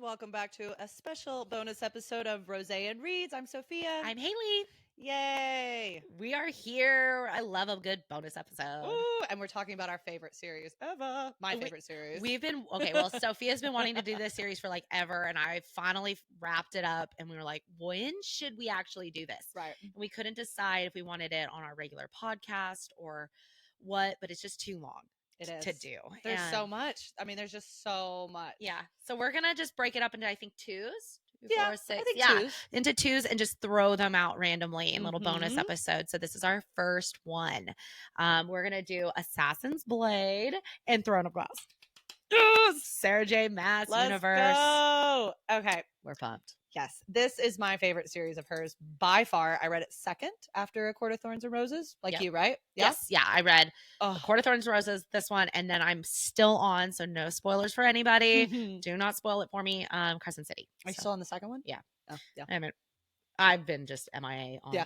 welcome back to a special bonus episode of Rose and Reads. I'm Sophia. I'm Haley. Yay! We are here. I love a good bonus episode. Ooh, and we're talking about our favorite series ever. My favorite series. Well, Sophia's been wanting to do this series for like ever, and I finally wrapped it up, and we were like, when should we actually do this? Right. And we couldn't decide if we wanted it on our regular podcast or what, but it's just too long. To do. There's so much. I mean, there's just so much. Yeah. So we're going to just break it up into, I think, twos. Yeah, 4, 6. I think twos. Into twos and just throw them out randomly in little bonus episodes. So this is our first one. We're going to do Assassin's Blade and Throne of Glass. Sarah J. Maas Universe. Go. Okay. We're pumped. Yes, this is my favorite series of hers by far. I read it second after A Court of Thorns and Roses, you, right? Yeah? Yes, yeah. I read A Court of Thorns and Roses, this one, and then I'm still on, so no spoilers for anybody. Do not spoil it for me. Crescent City. Are you still on the second one? Yeah. Oh, yeah. I've been just MIA on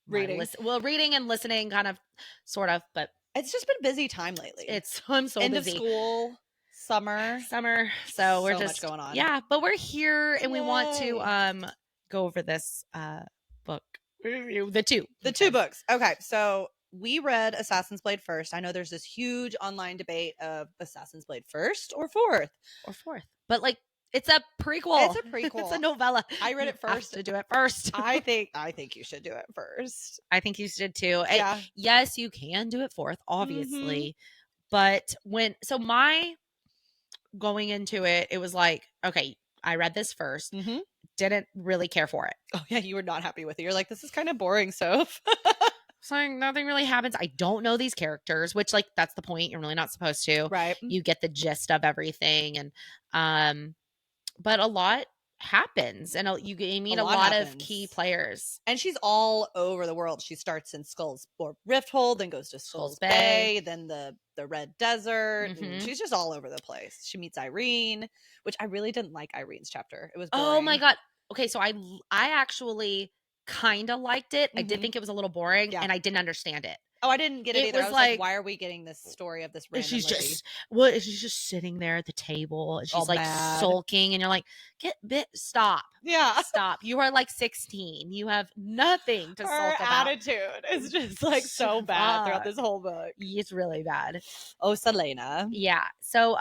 reading. Reading and listening, kind of, sort of, but it's just been a busy time lately. I'm so End busy. Of school. Summer, so we're just much going on. Yeah, but we're here and we want to go over this book review, the two books. Okay, so we read Assassin's Blade first. I know there's this huge online debate of Assassin's Blade first or fourth, but like it's a prequel. It's a novella. I read it first. To do it first. I think you should do it first. I think you should too. Yeah. Yes, you can do it fourth, obviously, but my going into it, it was like, okay, I read this first, didn't really care for it. Oh yeah, you were not happy with it. You're like, this is kind of boring, Soph. So nothing really happens. I don't know these characters, which like that's the point. You're really not supposed to. Right. You get the gist of everything, and but a lot happens, and you meet a lot of key players. And she's all over the world. She starts in Skull's or Rifthold, then goes to Skull's Bay, then the Red Desert. She's just all over the place. She meets Irene, which I really didn't like Irene's chapter. It was boring. Oh my god. Okay, so I actually kind of liked it. I did think it was a little boring, and I didn't understand it. Oh, I didn't get it either. I was like, why are we getting this story of this random lady? She's just sitting there at the table and she's like sulking, and you're like, stop. Yeah. Stop. You are like 16. You have nothing to sulk about. Her attitude is just like so bad throughout this whole book. It's really bad. Oh, Selena. Yeah. So,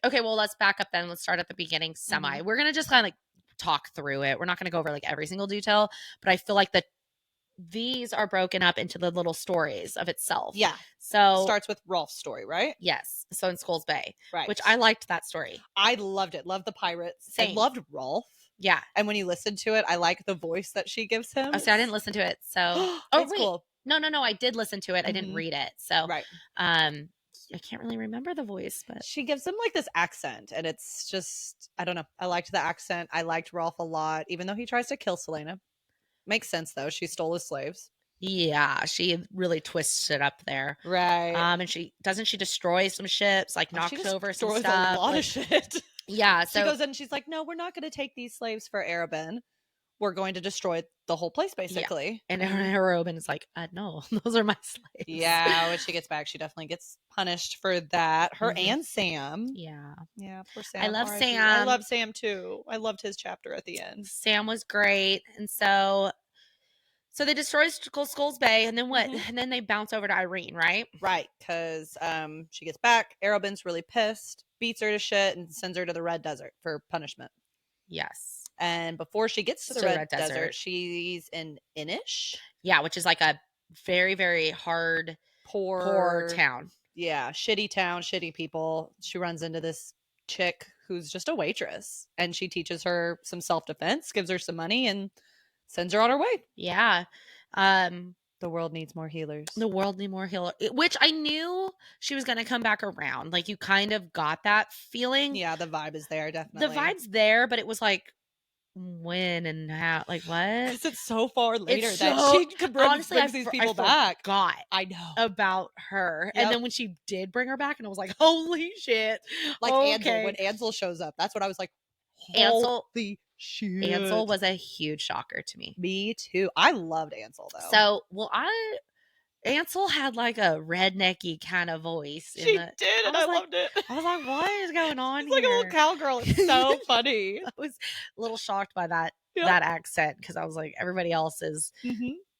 okay, well, let's back up then. Let's start at the beginning We're going to just kind of like talk through it. We're not going to go over like every single detail, but I feel like these are broken up into the little stories of itself. Yeah. So starts with Rolf's story, right? Yes. So in Skull's Bay. Right. Which I liked that story. I loved it. Loved the pirates. Same. I loved Rolf. Yeah. And when you listen to it, I like the voice that she gives him. Oh, so I didn't listen to it. So it's cool. No. I did listen to it. I didn't read it. So right. I can't really remember the voice, but she gives him like this accent, and it's just, I don't know. I liked the accent. I liked Rolf a lot, even though he tries to kill Selena. Makes sense though. She stole his slaves. Yeah, she really twists it up there. Right. And she destroy some ships, like knocks over some stuff. A lot of shit. Yeah. So she goes in and she's like, no, we're not going to take these slaves for Arabin. We're going to destroy the whole place, basically. Yeah. And Arabin is like, no, those are my slaves. Yeah, when she gets back, she definitely gets punished for that. Her and Sam. Yeah. Yeah, poor Sam. I love Sam. I love Sam too. I loved his chapter at the end. Sam was great. And so they destroy Skull's Bay, and then what? And then they bounce over to Irene, right? Right, because she gets back. Arabin's really pissed, beats her to shit, and sends her to the Red Desert for punishment. Yes. And before she gets to the Red Desert, she's in Inish. Yeah, which is like a very, very hard, poor town. Yeah, shitty town, shitty people. She runs into this chick who's just a waitress, and she teaches her some self-defense, gives her some money, and sends her on her way. Yeah. The world needs more healers. The world needs more healers, which I knew she was going to come back around. Like, you kind of got that feeling. Yeah, the vibe is there, definitely. The vibe's there, but it was like, when and how? Like, what? Because it's so far later that she could bring these people back. I know. About her. Yep. And then when she did bring her back, and I was like, holy shit. Like, Ansel, when Ansel shows up, that's what I was like, holy shit. Ansel was a huge shocker to me. Me too. I loved Ansel though. So, Ansel had like a rednecky kind of voice. She did, and I loved it. I was like, what is going on She's here? like a little cowgirl. It's so funny. I was a little shocked by that Yep. that accent because I was like, everybody else is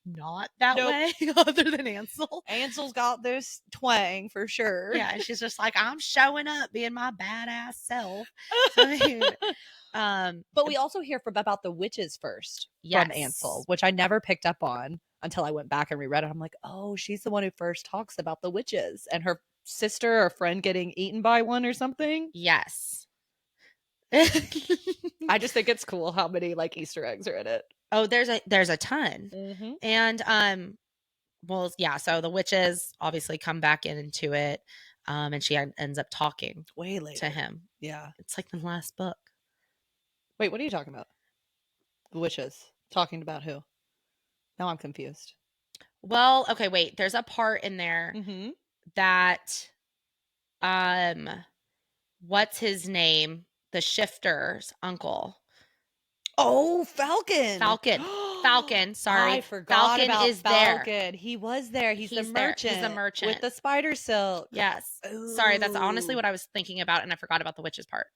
not that Nope. way other than Ansel. Ansel's got this twang for sure. Yeah, and she's just like, I'm showing up being my badass self. But we also hear about the witches first from Ansel, which I never picked up on until I went back and reread it. I'm like, oh, she's the one who first talks about the witches and her sister or friend getting eaten by one or something. Yes. I just think it's cool how many like Easter eggs are in it. Oh, there's a ton. And well, yeah, so the witches obviously come back into it, and she ends up talking way later to him. Yeah, it's like the last book. Wait, what are you talking about? The witches talking about who? Now I'm confused. Well, okay, wait. There's a part in there that, what's his name? The shifter's uncle. Oh, Falcon. Falcon. Sorry, I forgot Falcon about is Falcon. there. He was there. He's the merchant. He's the merchant with the spider silk. Yes. Ooh. Sorry, that's honestly what I was thinking about, and I forgot about the witches part.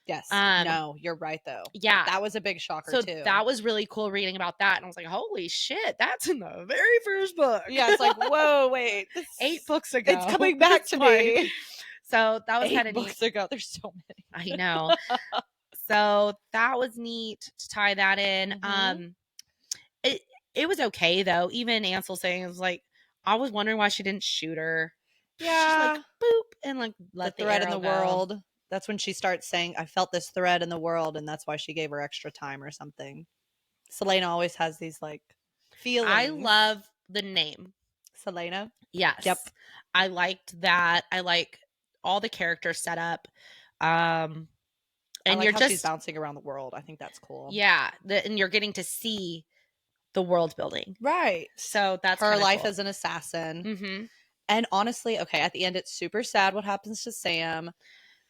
Yes. No, you're right though. Yeah, that was a big shocker so too. That was really cool reading about that, and I was like, "Holy shit, that's in the very first book." Yeah, it's like, whoa, wait, 8 books ago. It's coming back to me. So that was kind of neat. 8 books ago. There's so many. I know. So that was neat to tie that in. It was okay though. Even Ansel saying, it was like, I was wondering why she didn't shoot her. Yeah. She's like, boop, and like let the thread in arrow the go. world. That's when she starts saying, I felt this thread in the world, and that's why she gave her extra time or something. Selena always has these like feelings. I love the name. Selena? Yes. Yep. I liked that. I like all the characters set up. And I like you're how just she's bouncing around the world. I think that's cool. Yeah. And you're getting to see the world building. Right. So that's her life cool. as an assassin. Mm-hmm. And honestly, okay, at the end, it's super sad what happens to Sam.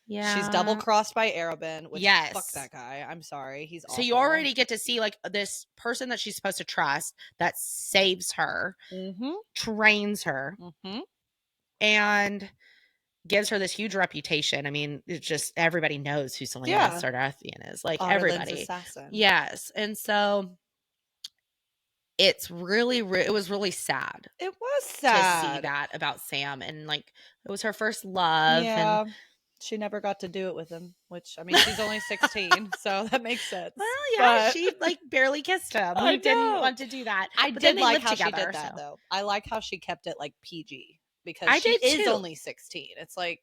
Yeah. She's double crossed by Arabin, which yes. fuck that guy. I'm sorry. He's awful. So you already get to see like this person that she's supposed to trust that saves her, trains her, and gives her this huge reputation. I mean, it's just everybody knows who Selena Sardathian is. Like everybody. Assassin. Yes. And so it's really, it was really sad. It was sad to see that about Sam, and like it was her first love. Yeah. And she never got to do it with him, which I mean, she's only 16, so that makes sense. Well, yeah, she like barely kissed him. He didn't want to do that. I did like how she did that, though. I like how she kept it like PG because she is only 16. It's like,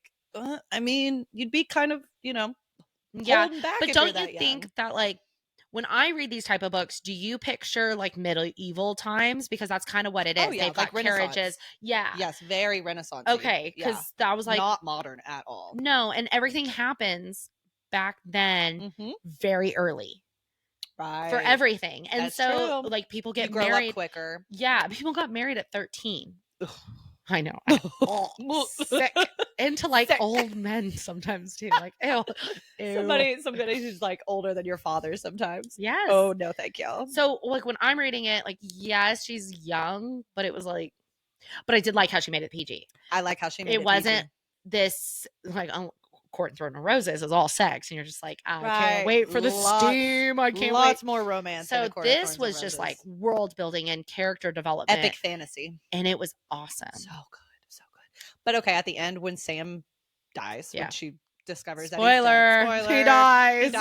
I mean, you'd be kind of, holding back. But don't you think that like when I read these type of books, do you picture like medieval times? Because that's kind of what it is. Oh, yeah, they've like got carriages. Yeah. Yes, very Renaissance. Okay, because that was like not modern at all. No, and everything happens back then very early. Right. For everything. And that's so true. like people get grow married up quicker. Yeah, people got married at 13. Ugh. I know. Sick. Into like old men sometimes too. Like, ew. Somebody who's like older than your father sometimes. Yes. Oh, no, thank you. So like when I'm reading it, like, yes, she's young, but it was like, but I did like how she made it PG. I like how she made it wasn't PG. This like Court and Throne of Roses is all sex, and you're just like, I can't wait for the steam. I can't wait. Lots more romance. So this was just like world building and character development, epic fantasy, and it was awesome. So good. But okay, at the end when Sam dies, when she discovers that he dies.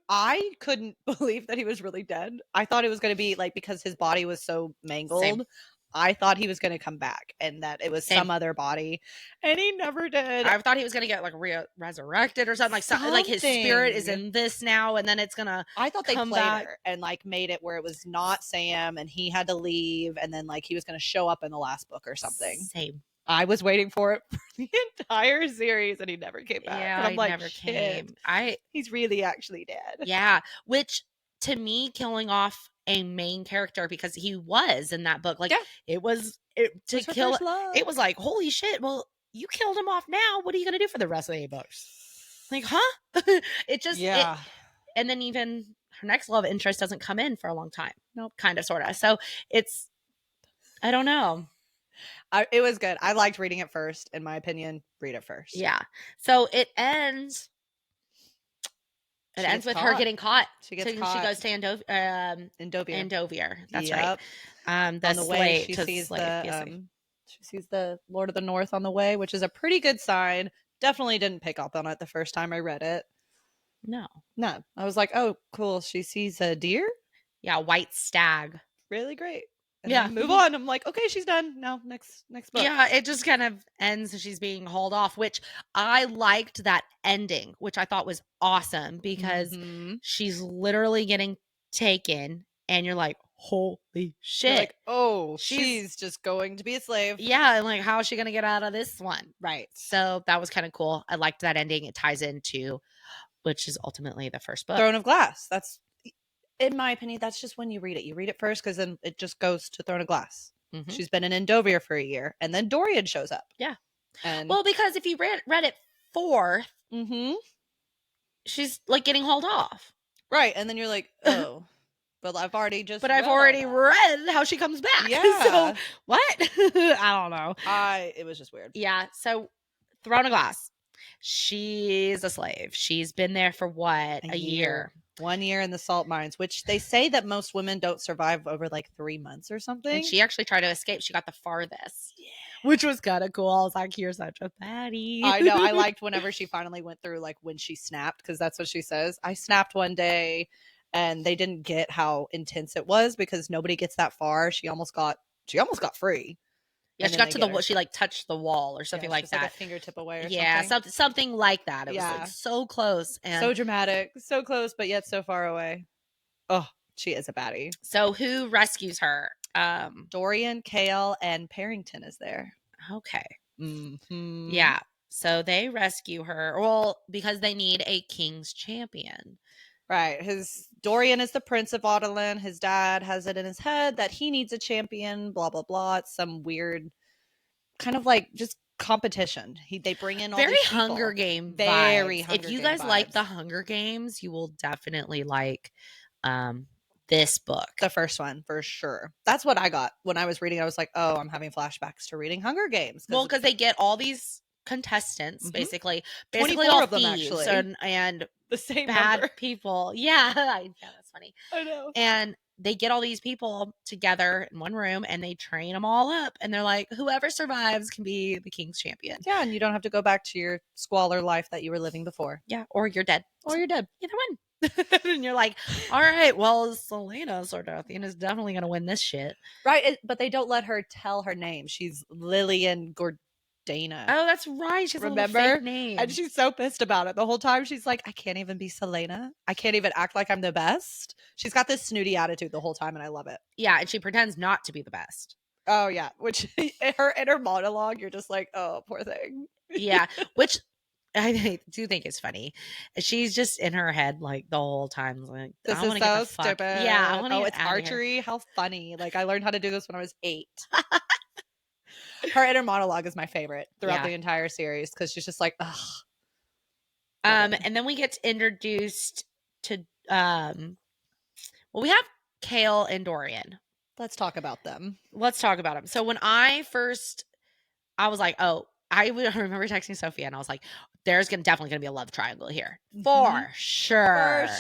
I couldn't believe that he was really dead. I thought it was going to be like, because his body was so mangled. Same. I thought he was going to come back and that it was some other body, and he never did. I thought he was going to get like resurrected or something. Like his spirit is in this now, and then it's going to I thought they played her and like made it where it was not Sam and he had to leave, and then like he was going to show up in the last book or something. Same. I was waiting for it for the entire series and he never came back. Yeah, and I'm like, never came. He's really actually dead. Yeah, which to me, killing off a main character, because he was in that book, like it was like, holy shit, well, you killed him off now, what are you gonna do for the rest of the 8 books? Like, huh? It just and then even her next love interest doesn't come in for a long time. Nope. Kind of, sort of. So it's, I don't know. It was good. I liked reading it first. In my opinion, read it first. Yeah. So it ends. It ends with her getting caught. She gets caught. She goes to Endovier. Endovier. That's Yep. right. On the way, she sees the Lord of the North on the way, which is a pretty good sign. Definitely didn't pick up on it the first time I read it. No. I was like, oh, cool. She sees a deer. Yeah, white stag. Really great. And yeah. then move on. I'm like, okay, she's done. Now, next book. Yeah, it just kind of ends and she's being hauled off, which I liked that ending, which I thought was awesome because she's literally getting taken and you're like, holy shit. You're like, oh, she's just going to be a slave. Yeah, and like, how is she going to get out of this one? Right. So that was kind of cool. I liked that ending. It ties into, which is ultimately the first book. Throne of Glass. That's, in my opinion, that's just when you read it. You read it first because then it just goes to Throne of Glass. She's been in Endovier for a year, and then Dorian shows up. Yeah. And well, because if you read it fourth, she's like getting hauled off. Right. And then you're like, oh. But I've already read how she comes back. Yeah. So what? I don't know. It was just weird. Yeah. So Throne of Glass. She's a slave. She's been there for what? A year. 1 year in the salt mines, which they say that most women don't survive over like 3 months or something. And she actually tried to escape. She got the farthest. Yeah. Which was kind of cool. I was like, you're such a baddie. I know. I liked whenever she finally went through, like when she snapped, because that's what she says. I snapped one day. And they didn't get how intense it was because nobody gets that far. She almost got free. Yeah, she got to the wall. She like touched the wall or something like that. Like a fingertip away or something like that. It was like so close and so dramatic, so close, but yet so far away. Oh, she is a baddie. So who rescues her? Dorian, Kale, and Parrington is there. Okay. Yeah. So they rescue her. Well, because they need a king's champion. Right. Dorian is the Prince of Ottoland. His dad has it in his head that he needs a champion, blah, blah, blah. It's some weird kind of like just competition. They bring in all very these people. Hunger Game very vibes. Hunger If you Game guys vibes. like the Hunger Games, you will definitely like this book. The first one, for sure. That's what I got when I was reading. I was like, oh, I'm having flashbacks to reading Hunger Games. Well, because they get all these contestants, basically 24 all of them, thieves actually. And the same bad number. people. Yeah, that's funny. I know. And they get all these people together in one room and they train them all up. And they're like, whoever survives can be the king's champion. Yeah, and you don't have to go back to your squalor life that you were living before. Yeah, or you're dead. Either one. And you're like, all right, well, Selena Sardathian is definitely going to win this shit. Right, but they don't let her tell her name. She's Lillian Gordana. Oh, that's right. She's a little fake name. And she's so pissed about it. The whole time she's like, I can't even be Selena. I can't even act like I'm the best. She's got this snooty attitude the whole time, and I love it. Yeah, and she pretends not to be the best. Oh, yeah. Which, in her monologue, you're just like, oh, poor thing. Yeah, which I do think is funny. She's just in her head like the whole time, like, this is so stupid. Yeah, I want to. Oh, it's archery. How funny! Like I learned how to do this when I was 8. Her inner monologue is my favorite throughout the entire series because she's just like, ugh. And then we get introduced to we have Kale and Dorian. Let's talk about them. So when I was like, oh. I remember texting Sofia and I was like, there's definitely going to be a love triangle here. For sure.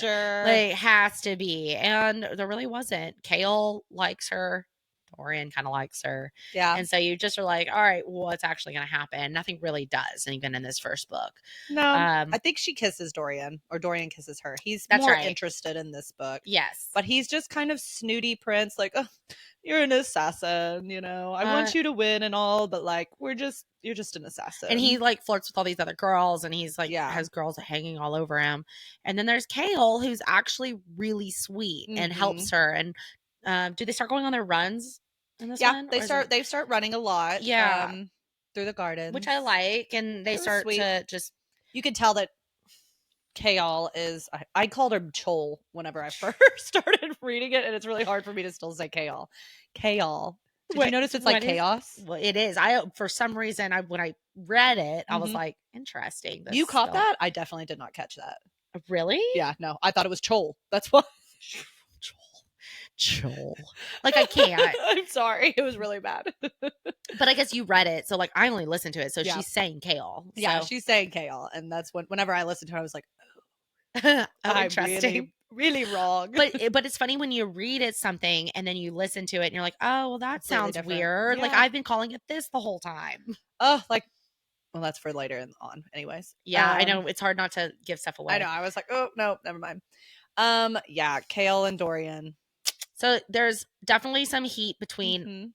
Like, it has to be. And there really wasn't. Kale likes her. Dorian kind of likes her. Yeah. And so you just are like, all right, what's actually going to happen? Nothing really does, even in this first book. No. I think she kisses Dorian or Dorian kisses her. He's more interested in this book. Yes. But he's just kind of snooty prince. Like, oh, you're an assassin, you know. I want you to win and all, but like you're just an assassin. And he like flirts with all these other girls and he's like has girls hanging all over him. And then there's Kale who's actually really sweet and helps her. And do they start going on their runs in this one? They start running a lot. Yeah. Through the garden. Which I like. And they start to just you can tell that Kale is I called her Chol whenever I first started reading it, and it's really hard for me to still say Kale. Kale. Did you notice it's like chaos? Well, it is. For some reason when I read it, I was like, interesting. You caught that? I definitely did not catch that. Really? Yeah, no. I thought it was Chol. That's why. Chol. Joel. Like, I can't. I'm sorry. It was really bad. But I guess you read it, so like I only listened to it. So Yeah. she's saying kale. Yeah, So she's saying kale, and that's whenever I listened to her, I was like, oh, I'm interesting. really wrong. But it's funny when you read it something and then you listen to it and you're like, oh, well, that Completely sounds different. weird. Like Yeah. I've been calling it this the whole time. Oh, like, well, that's for later on. Anyways. Yeah, I know it's hard not to give stuff away. I know. I was like, oh no, never mind. Yeah, Kale and Dorian. So there's definitely some heat between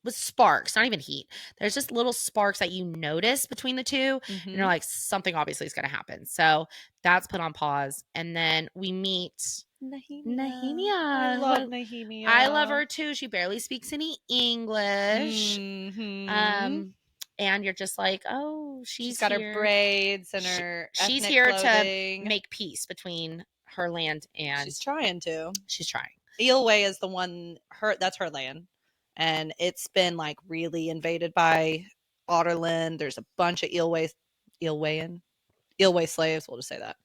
with sparks, not even heat. There's just little sparks that you notice between the two, and you're like, something obviously is going to happen. So that's put on pause, and then we meet Nehemia. I love Nehemia. I love her too. She barely speaks any English. And you're just like, oh, she's got here. her braids and her she's ethnic here clothing. to make peace between her land and she's trying to. She's trying. Eelway is the one. That's her land, and it's been like really invaded by Otterland. There's a bunch of Eelway slaves. We'll just say that.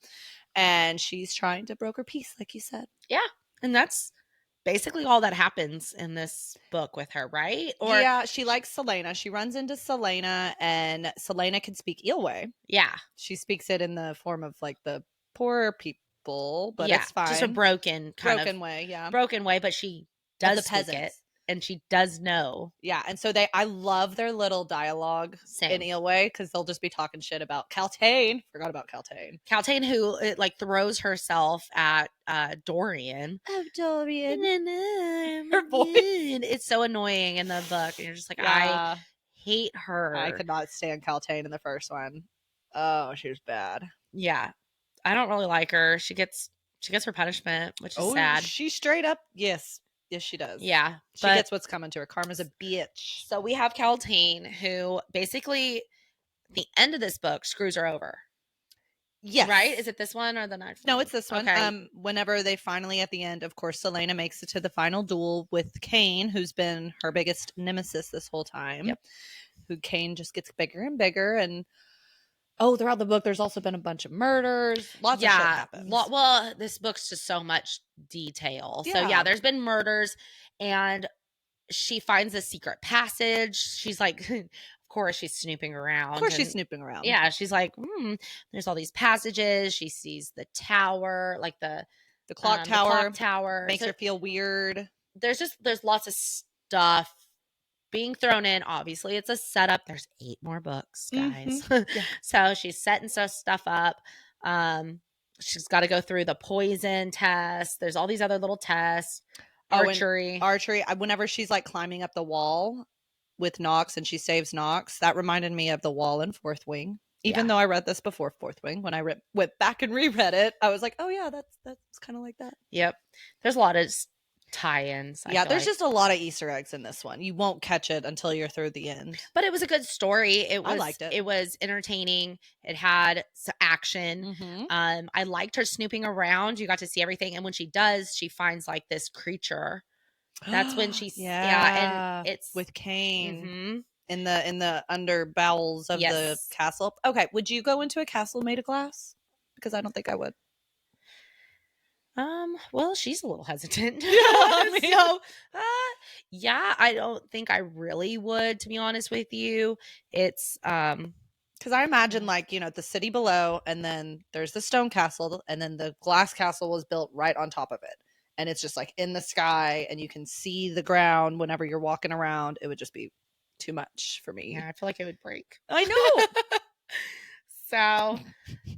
And she's trying to broker peace, like you said. Yeah, and that's basically all that happens in this book with her, right? Or yeah, she likes Selena. She runs into Selena, and Selena can speak Eelway. Yeah, she speaks it in the form of like the poor people, but yeah, it's fine. Just a broken way, yeah, broken way. But she does speak it, and she does know. Yeah, and so I love their little dialogue in Eelway because they'll just be talking shit about Kaltain. Forgot about Kaltain. Kaltain, who like throws herself at Dorian. Oh, Dorian. Her voice. It's so annoying in the book. And you're just like, I hate her. I could not stand Kaltain in the first one. Oh, she was bad. Yeah. I don't really like her. She gets her punishment, which is sad. She straight up, yes, she does. Yeah. She gets what's coming to her. Karma's a bitch. So we have Kaltain, who basically, the end of this book screws her over. Yes. Right? Is it this one or the next one? No, it's this one. Okay. Whenever they finally, at the end, of course, Selena makes it to the final duel with Cain, who's been her biggest nemesis this whole time. Yep. Who Cain just gets bigger and bigger. And throughout the book, there's also been a bunch of murders. Lots of shit happens. Well, this book's just so much detail. Yeah. So yeah, there's been murders, and she finds a secret passage. She's like, of course she's snooping around. Yeah, she's like, there's all these passages. She sees the tower, like the clock tower. The clock tower makes her feel weird. There's lots of stuff being thrown in. Obviously, it's a setup. There's 8 more books, guys. Yeah. So she's setting stuff up. She's got to go through the poison test. There's all these other little tests. Archery. Whenever she's like climbing up the wall with Nox and she saves Nox, that reminded me of the wall in Fourth Wing. Even though I read this before Fourth Wing, when I went back and reread it, I was like, oh yeah, that's kind of like that. Yep. There's a lot of tie-ins. There's just a lot of Easter eggs in this one. You won't catch it until you're through the end. But it was a good story. I liked it. It was entertaining. It had some action. I liked her snooping around. You got to see everything. And when she does, she finds like this creature. That's when she's and it's with Cain in the under bowels of the castle. Okay, would you go into a castle made of glass? Because I don't think I would. Well, she's a little hesitant. Yeah, I don't think I really would, to be honest with you. It's because I imagine like, the city below, and then there's the stone castle, and then the glass castle was built right on top of it, and it's just like in the sky, and you can see the ground whenever you're walking around. It would just be too much for me. Yeah, I feel like it would break. I know. So,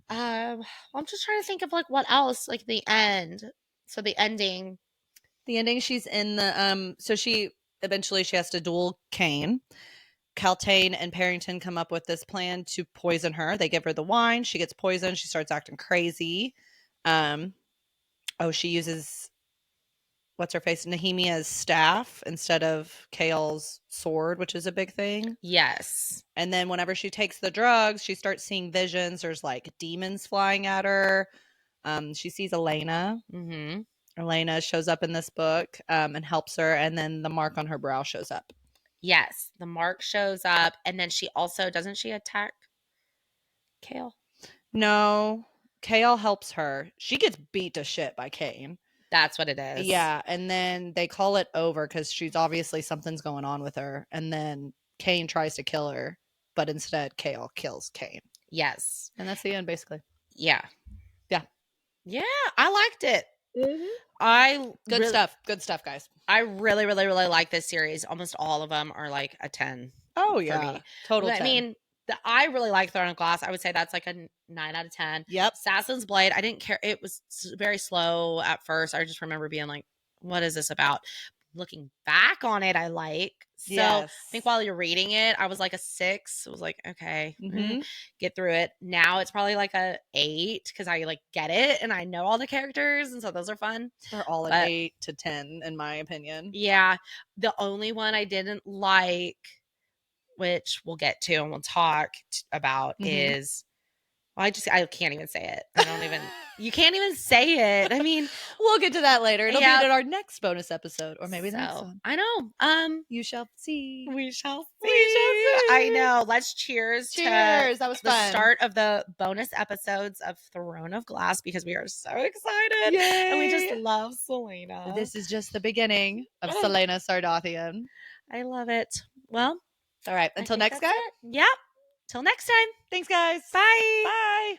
I'm just trying to think of like what else, like the end. So the ending, she's in the so she has to duel Cain. Kaltain and Parrington come up with this plan to poison her. They give her the wine. She gets poisoned. She starts acting crazy. She uses Nehemia's staff instead of Kale's sword, which is a big thing. Yes. And then whenever she takes the drugs, she starts seeing visions. There's like demons flying at her. She sees Elena. Elena shows up in this book and helps her. And then the mark on her brow shows up. Yes. The mark shows up. And then she also, doesn't she attack Kale? No. Kale helps her. She gets beat to shit by Cain. That's what it is. Yeah, and then they call it over because she's obviously something's going on with her. And then Kane tries to kill her, but instead Kale kills Kane. Yes. And that's the end, basically. Yeah. Yeah. Yeah, I liked it. I Good stuff, guys. I really, really, really like this series. Almost all of them are like a 10. Oh, for yeah. me. Total But, 10. I mean, I really like Throne of Glass. I would say that's like a 9 out of 10. Yep. Assassin's Blade, I didn't care. It was very slow at first. I just remember being like, what is this about? Looking back on it, I like. So I think while you're reading it, I was like a 6. It was like, okay, get through it. Now it's probably like a 8 because I like get it and I know all the characters. And so those are fun. They're all an 8 to 10, in my opinion. Yeah. The only one I didn't like, which we'll get to and we'll talk about, is I can't even say it. I don't even you can't even say it. I mean, we'll get to that later. It'll be in our next bonus episode, or maybe the next one. I know. You shall see. We shall see. I know. Let's cheers. Cheers. That was fun. The start of the bonus episodes of Throne of Glass because we are so excited. Yay. And we just love Selena. This is just the beginning of Selena Sardathian. I love it. Well, all right. Until next time. Yep. Till next time. Thanks, guys. Bye. Bye.